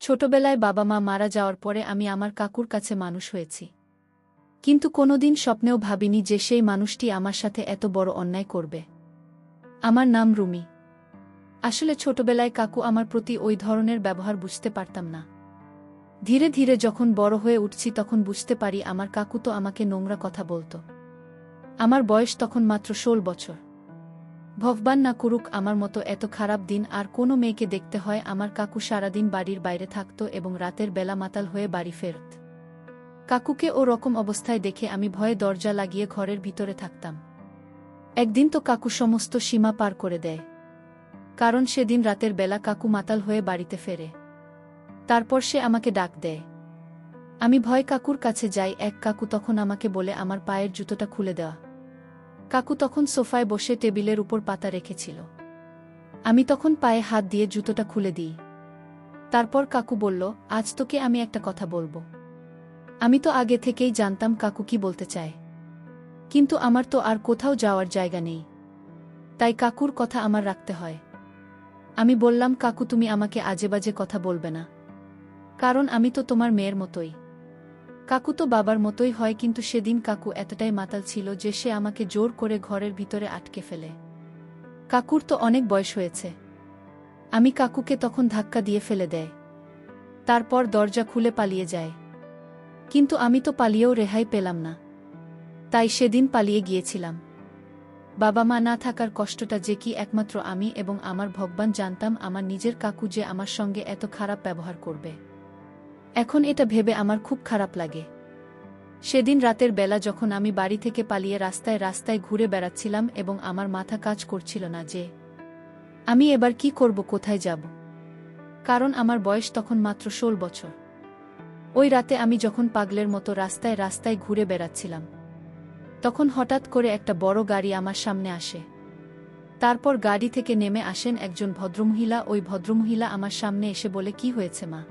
ছোটবেলায় বাবা-মা মারা যাওয়ার পরে আমি আমার কাকুর কাছে মানুষ হয়েছি। কিন্তু কোনোদিন স্বপ্নেও ভাবিনি যে সেই মানুষটি আমার সাথে এত বড় অন্যায় করবে। আমার নাম রুমি। আসলে ছোটবেলায় কাকু আমার প্রতি ওই ধরনের ব্যবহার বুঝতে পারতাম না। ধীরে ধীরে যখন বড় হয়ে উঠছি তখন বুঝতে পারি আমার কাকু তো আমাকে নোংরা কথা বলত। আমার বয়স তখন মাত্র 16 বছর। ভগবান না করুক আমার মতো এত খারাপ দিন আর কোনো মেয়েকে দেখতে হয়। আমার কাকু সারাদিন বাড়ির বাইরে থাকত এবং রাতের বেলা মাতাল হয়ে বাড়ি ফেরত। কাকুকে ও রকম অবস্থায় দেখে আমি ভয়ে দরজা লাগিয়ে ঘরের ভিতরে থাকতাম। একদিন তো কাকু সমস্ত সীমা পার করে দেয়। কারণ সেদিন রাতের বেলা কাকু মাতাল হয়ে বাড়িতে ফেরে। তারপর সে আমাকে ডাক দেয়। আমি ভয় কাকুর কাছে যাই। এক কাকু তখন আমাকে বলে আমার পায়ের জুতোটা খুলে দেওয়া। কাকু তখন সোফায় বসে টেবিলের উপর পাতা রেখেছিল। আমি তখন পায়ে হাত দিয়ে জুতোটা খুলে দিই। তারপর কাকু বলল, আজ তোকে আমি একটা কথা বলবো। আমি তো আগে থেকেই জানতাম কাকু কি বলতে চায়। কিন্তু আমার তো আর কোথাও যাওয়ার জায়গা নেই। তাই কাকুর কথা আমার রাখতে হয়। আমি বললাম, কাকু তুমি আমাকে আজেবাজে কথা বলবে না। কারণ আমি তো তোমার মেয়ের মতোই। কাকু তো বাবার মতোই হয়, কিন্তু সেদিন কাকু এতটাই মাতাল ছিল যে সে আমাকে জোর করে ঘরের ভিতরে আটকে ফেলে। কাকুর তো অনেক বয়স হয়েছে। আমি কাকুকে তখন ধাক্কা দিয়ে ফেলে দেয়। তারপর দরজা খুলে পালিয়ে যায়। কিন্তু আমি তো পালিয়েও রেহাই পেলাম না। তাই সেদিন পালিয়ে গিয়েছিলাম। বাবা মা না থাকার কষ্টটা যে কি একমাত্র আমি এবং আমার ভগবান জানতাম। আমার নিজের কাকু যে আমার সঙ্গে এত খারাপ ব্যবহার করবে, এখন এটা ভেবে আমার খুব খারাপ লাগে। সেদিন রাতের বেলা যখন আমি বাড়ি থেকে পালিয়ে রাস্তায় রাস্তায় ঘুরে বেড়াচ্ছিলাম এবং আমার মাথা কাজ করছিল না যে আমি এবার কি করব, কোথায় যাব। কারণ আমার বয়স তখন মাত্র 16 বছর। ওই রাতে আমি যখন পাগলের মতো রাস্তায় রাস্তায় ঘুরে বেড়াচ্ছিলাম, তখন হঠাৎ করে একটা বড় গাড়ি আমার সামনে আসে। তারপর গাড়ি থেকে নেমে আসেন একজন ভদ্রমহিলা। ওই ভদ্রমহিলা আমার সামনে এসে বলে, কি হয়েছে মা?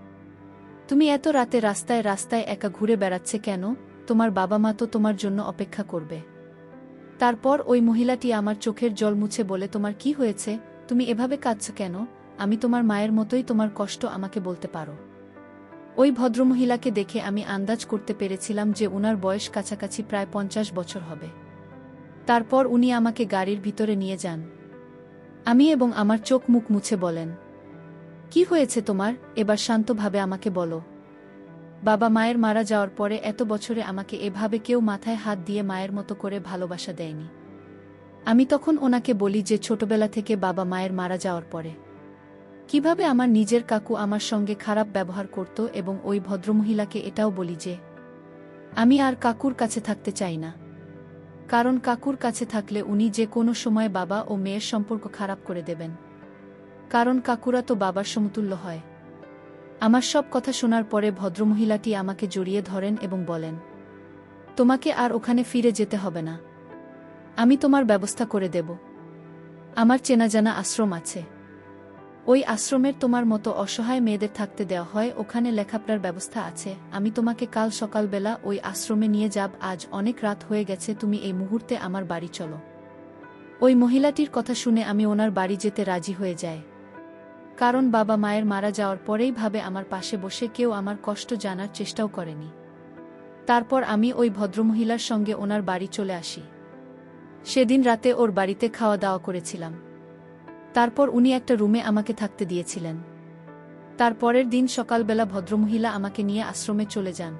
তুমি এত রাতে রাস্তায় রাস্তায় একা ঘুরে বেড়াচ্ছে কেন? তোমার বাবা মা তো তোমার জন্য অপেক্ষা করবে। তারপর ওই মহিলাটি আমার চোখের জল মুছে বলে, তোমার কি হয়েছে? তুমি এভাবে কাঁদছো কেন? আমি তোমার মায়ের মতোই, তোমার কষ্ট আমাকে বলতে পারো। ওই ভদ্রমহিলাকে দেখে আমি আন্দাজ করতে পেরেছিলাম যে উনার বয়স কাছাকাছি প্রায় 50 বছর হবে। তারপর উনি আমাকে গাড়ির ভিতরে নিয়ে যান। আমি এবং আমার চোখ মুখ মুছে বলেন, কি হয়েছে তোমার? এবার শান্তভাবে আমাকে বলো। বাবা মায়ের মারা যাওয়ার পরে এত বছরে আমাকে এভাবে কেউ মাথায় হাত দিয়ে মায়ের মতো করে ভালোবাসা দেয়নি। আমি তখন ওনাকে বলি যে ছোটবেলা থেকে বাবা মায়ের মারা যাওয়ার পরে কিভাবে আমার নিজের কাকু আমার সঙ্গে খারাপ ব্যবহার করত, এবং ওই ভদ্রমহিলাকে এটাও বলি যে আমি আর কাকুর কাছে থাকতে চাই না। কারণ কাকুর কাছে থাকলে উনি যে কোনো সময় বাবা ও মেয়ের সম্পর্ক খারাপ করে দেবেন। কারণ কাকুরা তো বাবার সমতুল্য হয়। আমার সব কথা শোনার পরে ভদ্রমহিলাটি আমাকে জড়িয়ে ধরেন এবং বলেন, তোমাকে আর ওখানে ফিরে যেতে হবে না। আমি তোমার ব্যবস্থা করে দেব। আমার চেনাজানা আশ্রম আছে। ওই আশ্রমের তোমার মতো অসহায় মেয়েদের থাকতে দেওয়া হয়। ওখানে লেখাপড়ার ব্যবস্থা আছে। আমি তোমাকে কাল সকালবেলা ওই আশ্রমে নিয়ে যাব। আজ অনেক রাত হয়ে গেছে, তুমি এই মুহূর্তে আমার বাড়ি চলো। ওই মহিলাটির কথা শুনে আমি ওনার বাড়ি যেতে রাজি হয়ে যাই। কারণ বাবা মায়ের মারা যাওয়ার পরেই ভাবে আমার পাশে বসে কেউ আমার কষ্ট জানার চেষ্টাও করেনি। তারপর আমি ওই ভদ্রমহিলার সঙ্গে ওনার বাড়ি চলে আসি। সেদিন রাতে ওর বাড়িতে খাওয়া দাওয়া করেছিলাম। তারপর উনি একটা রুমে আমাকে থাকতে দিয়েছিলেন। তারপরের দিন সকালবেলা ভদ্রমহিলা আমাকে নিয়ে আশ্রমে চলে যান।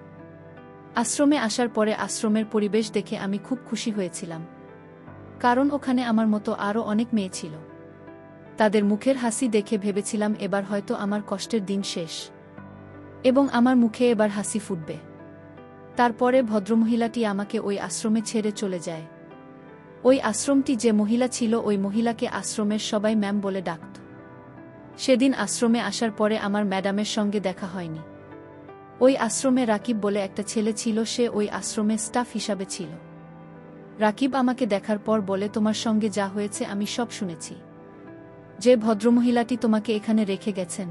আশ্রমে আসার পরে আশ্রমের পরিবেশ দেখে আমি খুব খুশি হয়েছিলাম। কারণ ওখানে আমার মতো আরও অনেক মেয়ে ছিল। তাদের মুখের হাসি দেখে ভেবেছিলাম এবার হয়তো আমার কষ্টের দিন শেষ এবং আমার মুখে এবার হাসি ফুটবে। তারপরে ভদ্রমহিলাটি আমাকে ওই আশ্রমে ছেড়ে চলে যায়। ওই আশ্রমটি যে মহিলা ছিল, ওই মহিলাকে আশ্রমের সবাই ম্যাম বলে ডাকত। সেদিন আশ্রমে আসার পরে আমার ম্যাডামের সঙ্গে দেখা হয়নি। ওই আশ্রমে রাকিব বলে একটা ছেলে ছিল, সে ওই আশ্রমে স্টাফ হিসাবে ছিল। রাকিব আমাকে দেখার পর বলে, তোমার সঙ্গে যা হয়েছে আমি সব শুনেছি। যে ভদ্রমহিলাটি তোমাকে এখানে রেখে গেছেন,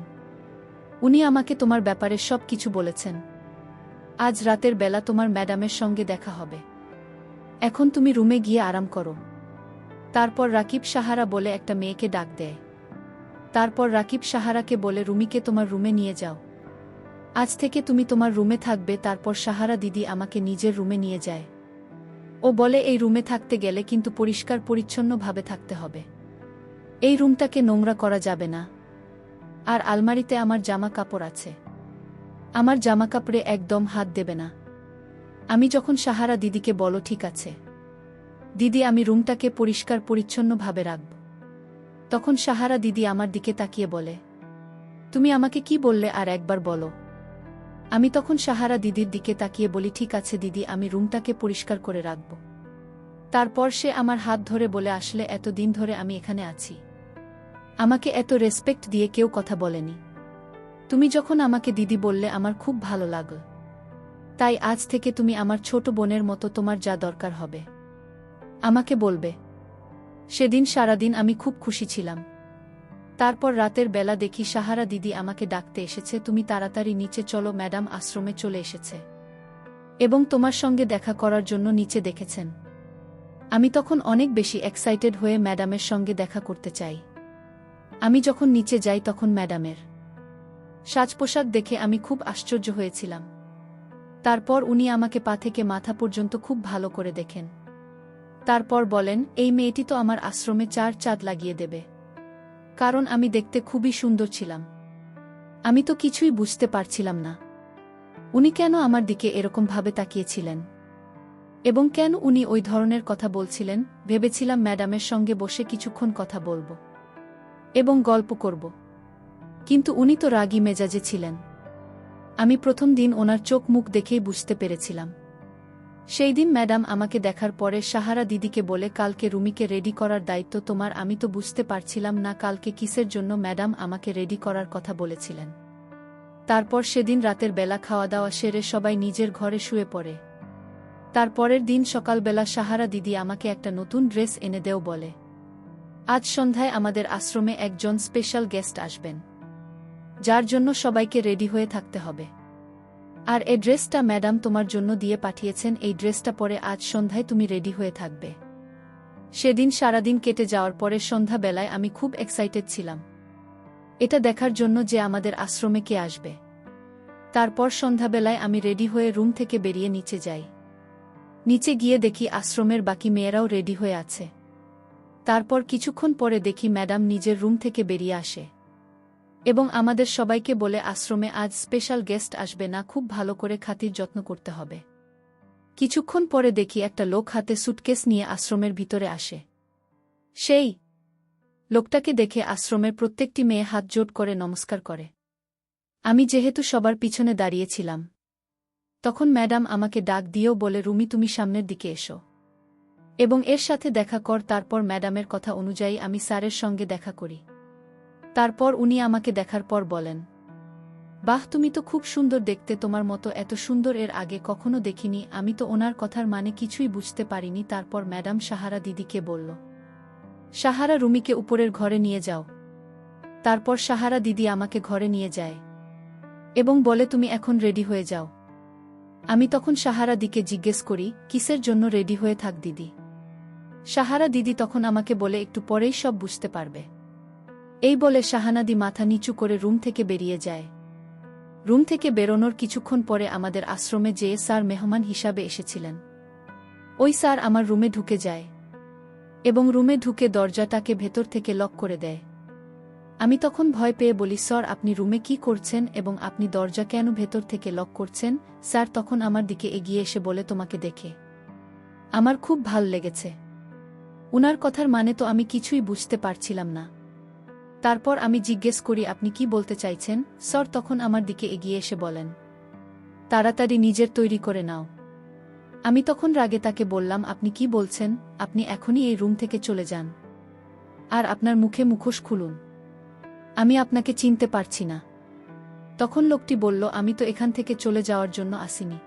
উনি আমাকে তোমার ব্যাপারে সব কিছু বলেছেন। আজ রাতের বেলা তোমার ম্যাডামের সঙ্গে দেখা হবে। এখন তুমি রুমে গিয়ে আরাম করো। তারপর রাকিব সাহারা বলে একটা মেয়েকে ডাক দেয়। তারপর রাকিব সাহারাকে বলে, রুমিকে তোমার রুমে নিয়ে যাও। আজ থেকে তুমি তোমার রুমে থাকবে। তারপর সাহারা দিদি আমাকে নিজের রুমে নিয়ে যায়। ও বলে এই রুমে থাকতে গেলে কিন্তু পরিষ্কার পরিচ্ছন্নভাবে থাকতে হবে। এই রুমটাকে নোংরা করা যাবে না। আর আলমারিতে আমার জামা কাপড় আছে, আমার জামা কাপড়ে একদম হাত দেবে না। আমি যখন সাহারা দিদিকে বলো ঠিক আছে দিদি, আমি রুমটাকে পরিষ্কার পরিচ্ছন্নভাবে রাখব, তখন সাহারা দিদি আমার দিকে তাকিয়ে বলে, তুমি আমাকে কি বললে আর একবার বলো। আমি তখন সাহারা দিদির দিকে তাকিয়ে বলি, ঠিক আছে দিদি, আমি রুমটাকে পরিষ্কার করে রাখব। তারপর সে আমার হাত ধরে বলে, আসলে এতদিন ধরে আমি এখানে আছি, আমাকে এত রেসপেক্ট দিয়ে কেউ কথা বলেনি। তুমি যখন আমাকে দিদি বললে আমার খুব ভালো লাগল। তাই আজ থেকে তুমি আমার ছোট বোনের মতো, তোমার যা দরকার হবে আমাকে বলবে। সেদিন সারাদিন আমি খুব খুশি ছিলাম। তারপর রাতের বেলা দেখি সাহারা দিদি আমাকে ডাকতে এসেছে, তুমি তাড়াতাড়ি নিচে চলো, ম্যাডাম আশ্রমে চলে এসেছে এবং তোমার সঙ্গে দেখা করার জন্য নিচে দেখেছেন। আমি তখন অনেক বেশি এক্সাইটেড হয়ে ম্যাডামের সঙ্গে দেখা করতে চাই। আমি যখন নিচে যাই তখন ম্যাডামের সাজ পোশাক দেখে আমি খুব আশ্চর্য হয়েছিলাম। তারপর উনি আমাকে পা থেকে মাথা পর্যন্ত খুব ভালো করে দেখেন। তারপর বলেন, এই মেয়েটি তো আমার আশ্রমে 4 চাঁদ লাগিয়ে দেবে, কারণ আমি দেখতে খুবই সুন্দর ছিলাম। আমি তো কিছুই বুঝতে পারছিলাম না উনি কেন আমার দিকে এরকম ভাবে তাকিয়েছিলেন এবং কেন উনি ওই ধরনের কথা বলছিলেন। ভেবেছিলাম ম্যাডামের সঙ্গে বসে কিছুক্ষণ কথা বলবো এবং গল্প করব, কিন্তু উনি তো রাগী মেজাজে ছিলেন। আমি প্রথম দিন ওনার চোখ মুখ দেখেই বুঝতে পেরেছিলাম। সেই দিন ম্যাডাম আমাকে দেখার পরে সাহারা দিদিকে বলে, কালকে রুমিকে রেডি করার দায়িত্ব তোমার। আমি তো বুঝতে পারছিলাম না কালকে কিসের জন্য ম্যাডাম আমাকে রেডি করার কথা বলেছিলেন। তারপর সেদিন রাতের বেলা খাওয়া দাওয়া সেরে সবাই নিজের ঘরে শুয়ে পড়ে। তারপরের দিন সকালবেলা সাহারা দিদি আমাকে একটা নতুন ড্রেস এনে দেও বলে, আজ সন্ধ্যায় আমাদের আশ্রমে একজন স্পেশাল গেস্ট আসবেন, যার জন্য সবাইকে রেডি হয়ে থাকতে হবে। আর এই ড্রেসটা ম্যাডাম তোমার জন্য দিয়ে পাঠিয়েছেন, এই ড্রেসটা পরে আজ সন্ধ্যায় তুমি রেডি হয়ে থাকবে। সেদিন সারাদিন কেটে যাওয়ার পরে সন্ধ্যাবেলায় আমি খুব এক্সাইটেড ছিলাম এটা দেখার জন্য যে আমাদের আশ্রমে কে আসবে। তারপর সন্ধ্যাবেলায় আমি রেডি হয়ে রুম থেকে বেরিয়ে নিচে যাই। নিচে গিয়ে দেখি আশ্রমের বাকি মেয়েরাও রেডি হয়ে আছে। তারপর কিছুক্ষণ পরে দেখি ম্যাডাম নিজের রুম থেকে বেরিয়ে আসে এবং আমাদের সবাইকে বলে, আশ্রমে আজ স্পেশাল গেস্ট আসবে না, খুব ভালো করে খাতির যত্ন করতে হবে। কিছুক্ষণ পরে দেখি একটা লোক হাতে সুটকেস নিয়ে আশ্রমের ভিতরে আসে। সেই লোকটাকে দেখে আশ্রমের প্রত্যেকটি মেয়ে হাত জোট করে নমস্কার করে। আমি যেহেতু সবার পিছনে দাঁড়িয়েছিলাম, তখন ম্যাডাম আমাকে ডাক দিয়েও বলে, রুমি তুমি সামনের দিকে এসো এবং এর সাথে দেখা কর। তারপর ম্যাডামের কথা অনুযায়ী আমি স্যারের সঙ্গে দেখা করি। তারপর উনি আমাকে দেখার পর বলেন, বাহ, তুমি তো খুব সুন্দর দেখতে, তোমার মতো এত সুন্দর এর আগে কখনো দেখিনি। আমি তো ওনার কথার মানে কিছুই বুঝতে পারিনি। তারপর ম্যাডাম সাহারা দিদিকে বলল, সাহারা, রুমিকে উপরের ঘরে নিয়ে যাও। তারপর সাহারা দিদি আমাকে ঘরে নিয়ে যায় এবং বলে, তুমি এখন রেডি হয়ে যাও। আমি তখন সাহারা দিকে জিজ্ঞেস করি, কিসের জন্য রেডি হয়ে থাক দিদি? সাহারা দিদি তখন আমাকে বলে, একটু পরেই সব বুঝতে পারবে। এই বলে শাহানাদি মাথা নিচু করে রুম থেকে বেরিয়ে যায়। রুম থেকে বেরোনোর কিছুক্ষণ পরে আমাদের আশ্রমে যেয়ে স্যার মেহমান হিসাবে এসেছিলেন। ওই স্যার আমার রুমে ঢুকে যায় এবং রুমে ঢুকে দরজাটাকে ভেতর থেকে লক করে দেয়। আমি তখন ভয় পেয়ে বলি, স্যার আপনি রুমে কি করছেন এবং আপনি দরজা কেন ভেতর থেকে লক করছেন? স্যার তখন আমার দিকে এগিয়ে এসে বলে, তোমাকে দেখে আমার খুব ভাল লেগেছে। উনার কথার মানে তো আমি কিছুই বুঝতে পারছিলাম না। তারপর আমি জিজ্ঞেস করি, আপনি কি বলতে চাইছেন? স্যার তখন আমার দিকে এগিয়ে এসে বলেন, তাড়াতাড়ি নিজের তৈরি করে নাও। আমি তখন রাগে তাকে বললাম, আপনি কি বলছেন? আপনি এখনই এই রুম থেকে চলে যান আর আপনার মুখে মুখোশ খুলুন, আমি আপনাকে চিনতে পারছি না। তখন লোকটি বলল, আমি তো এখান থেকে চলে যাওয়ার জন্য আসিনি।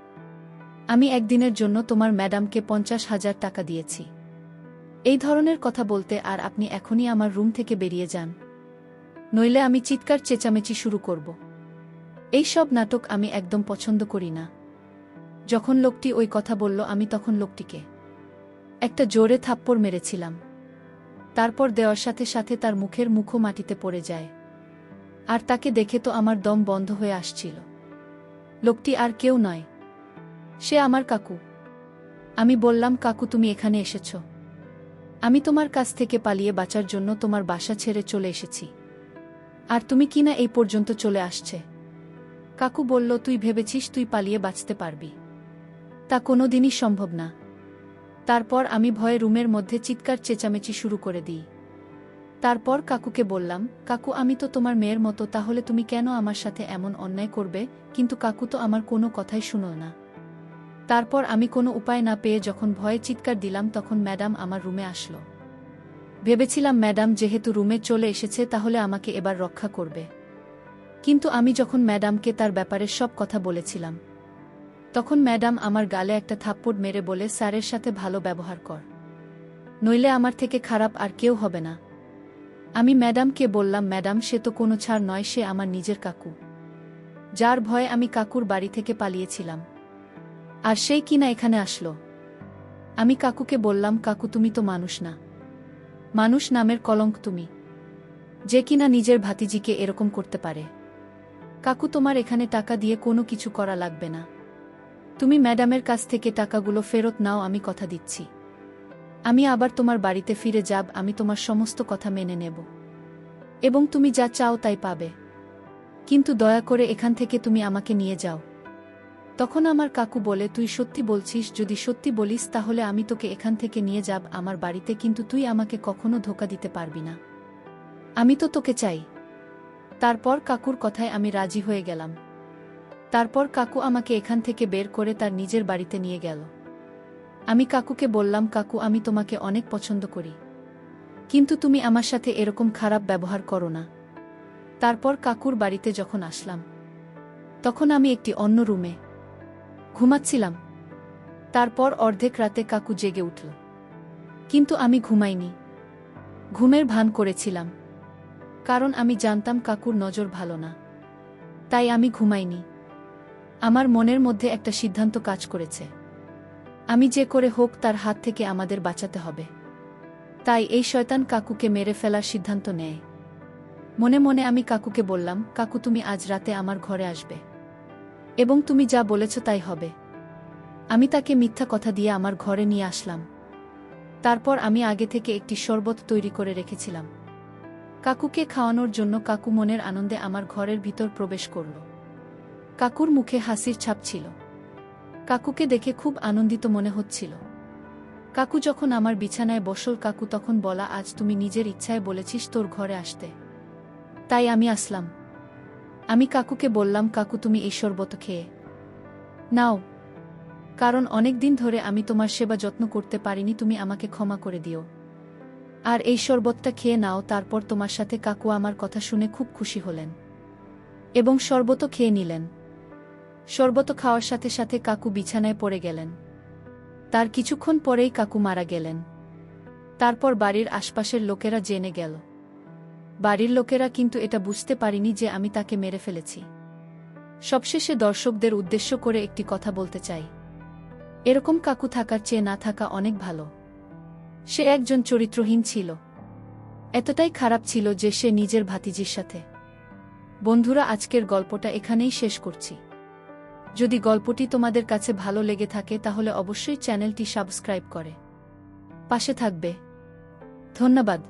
আমি একদিনের জন্য তোমার ম্যাডামকে 50,000 টাকা দিয়েছি এই ধরনের কথা বলতে, আর আপনি এখনই আমার রুম থেকে বেরিয়ে যান, নইলে আমি চিৎকার চেঁচামেচি শুরু করব। এই সব নাটক আমি একদম পছন্দ করি না। যখন লোকটি ওই কথা বলল, আমি তখন লোকটিকে একটা জোরে থাপ্পড় মেরেছিলাম। তারপর দেওয়ার সাথে সাথে তার মুখের মুখও মাটিতে পড়ে যায়, আর তাকে দেখে তো আমার দম বন্ধ হয়ে আসছিল। লোকটি আর কেউ নয়, সে আমার কাকু। আমি বললাম, কাকু তুমি এখানে এসেছ? আমি তোমার কাছ থেকে পালিয়ে বাঁচার জন্য তোমার বাসা ছেড়ে চলে এসেছি, আর তুমি কিনা এই পর্যন্ত চলে আসছে। কাকু বলল, তুই ভেবেছিস তুই পালিয়ে বাঁচতে পারবি? তা কোনোদিনই সম্ভব না। তারপর আমি ভয়ে রুমের মধ্যে চিৎকার চেঁচামেচি শুরু করে দিই। তারপর কাকুকে বললাম, কাকু আমি তো তোমার মেয়ের মতো, তাহলে তুমি কেন আমার সাথে এমন অন্যায় করবে? কিন্তু কাকু তো আমার কোনো কথাই শুনল না। তারপর আমি কোনো উপায় না পেয়ে যখন ভয়ে চিৎকার দিলাম, তখন ম্যাডাম আমার রুমে আসলো। ভেবেছিলাম ম্যাডাম যেহেতু রুমে চলে এসেছে তাহলে আমাকে এবার রক্ষা করবে। কিন্তু আমি যখন ম্যাডামকে তার ব্যাপারে সব কথা বলেছিলাম, তখন ম্যাডাম আমার গালে একটা থাপ্পড় মেরে বলে, স্যারের সাথে ভালো ব্যবহার কর, নইলে আমার থেকে খারাপ আর কেউ হবে না। আমি ম্যাডামকে বললাম, ম্যাডাম সে তো কোনো ছাড় নয়, সে আমার নিজের কাকু, যার ভয়ে আমি কাকুর বাড়ি থেকে পালিয়েছিলাম, আর সেই কিনা এখানে আসলো। আমি কাকুকে বললাম, কাকু তুমি তো মানুষ না, মানুষ নামের কলঙ্ক তুমি, যে কিনা নিজের ভাতিজিকে এরকম করতে পারে। কাকু তোমার এখানে টাকা দিয়ে কোনো কিছু করা লাগবে না, তুমি ম্যাডামের কাছ থেকে টাকাগুলো ফেরত নাও, আমি কথা দিচ্ছি আমি আবার তোমার বাড়িতে ফিরে যাব, আমি তোমার সমস্ত কথা মেনে নেব এবং তুমি যা চাও তাই পাবে, কিন্তু দয়া করে এখান থেকে তুমি আমাকে নিয়ে যাও। তখন আমার কাকু বলে, তুই সত্যি বলছিস? যদি সত্যি বলিস তাহলে আমি তোকে এখান থেকে নিয়ে যাব আমার বাড়িতে, কিন্তু তুই আমাকে কখনো ধোঁকা দিতে পারবি না, আমি তো তোকে চাই। তারপর কাকুর কথায় আমি রাজি হয়ে গেলাম। তারপর কাকু আমাকে এখান থেকে বের করে তার নিজের বাড়িতে নিয়ে গেল। আমি কাকুকে বললাম, কাকু আমি তোমাকে অনেক পছন্দ করি, কিন্তু তুমি আমার সাথে এরকম খারাপ ব্যবহার করো না। তারপর কাকুর বাড়িতে যখন আসলাম, তখন আমি একটি অন্য রুমে ঘুমাচ্ছিলাম। তারপর অর্ধেক রাতে কাকু জেগে উঠল, কিন্তু আমি ঘুমাইনি, ঘুমের ভান করেছিলাম, কারণ আমি জানতাম কাকুর নজর ভালো না, তাই আমি ঘুমাইনি। আমার মনের মধ্যে একটা সিদ্ধান্ত কাজ করেছে, আমি যে করে হোক তার হাত থেকে আমাদের বাঁচাতে হবে। তাই এই শয়তান কাকুকে মেরে ফেলার সিদ্ধান্ত নেয়। মনে মনে আমি কাকুকে বললাম, কাকু তুমি আজ রাতে আমার ঘরে আসবে এবং তুমি যা বলেছ তাই হবে। আমি তাকে মিথ্যা কথা দিয়ে আমার ঘরে নিয়ে আসলাম। তারপর আমি আগে থেকে একটি শরবত তৈরি করে রেখেছিলাম কাকুকে খাওয়ানোর জন্য। কাকু মনের আনন্দে আমার ঘরের ভিতর প্রবেশ করল। কাকুর মুখে হাসির ছাপ ছিল, কাকুকে দেখে খুব আনন্দিত মনে হচ্ছিল। কাকু যখন আমার বিছানায় বসল, কাকু তখন বলা, আজ তুমি নিজের ইচ্ছায় বলেছিস তোর ঘরে আসতে, তাই আমি আসলাম। আমি কাকুকে বললাম, কাকু তুমি এই শরবত খেয়ে নাও, কারণ অনেক দিন ধরে আমি তোমার সেবা যত্ন করতে পারিনি, তুমি আমাকে ক্ষমা করে দিও, আর এই শরবতটা খেয়ে নাও। তারপর তোমার সাথে কাকু আমার কথা শুনে খুব খুশি হলেন এবং শরবতও খেয়ে নিলেন। শরবত খাওয়ার সাথে সাথে কাকু বিছানায় পড়ে গেলেন। তার কিছুক্ষণ পরেই কাকু মারা গেলেন। তারপর বাড়ির আশপাশের লোকেরা জেনে গেল। বাড়ির লোকেরা কিন্তু এটা বুঝতে পারেনি যে আমি তাকে মেরে ফেলেছি। সবশেষে দর্শকদের উদ্দেশ্য করে একটি কথা বলতে চাই, এরকম কাকু থাকার চেয়ে না থাকা অনেক ভালো। সে একজন চরিত্রহীন ছিল, এতটাই খারাপ ছিল যে সে নিজের ভাতিজির সাথে। বন্ধুরা, আজকের গল্পটা এখানেই শেষ করছি। যদি গল্পটি তোমাদের কাছে ভালো লেগে থাকে তাহলে অবশ্যই চ্যানেলটি সাবস্ক্রাইব করে পাশে থাকবে। ধন্যবাদ।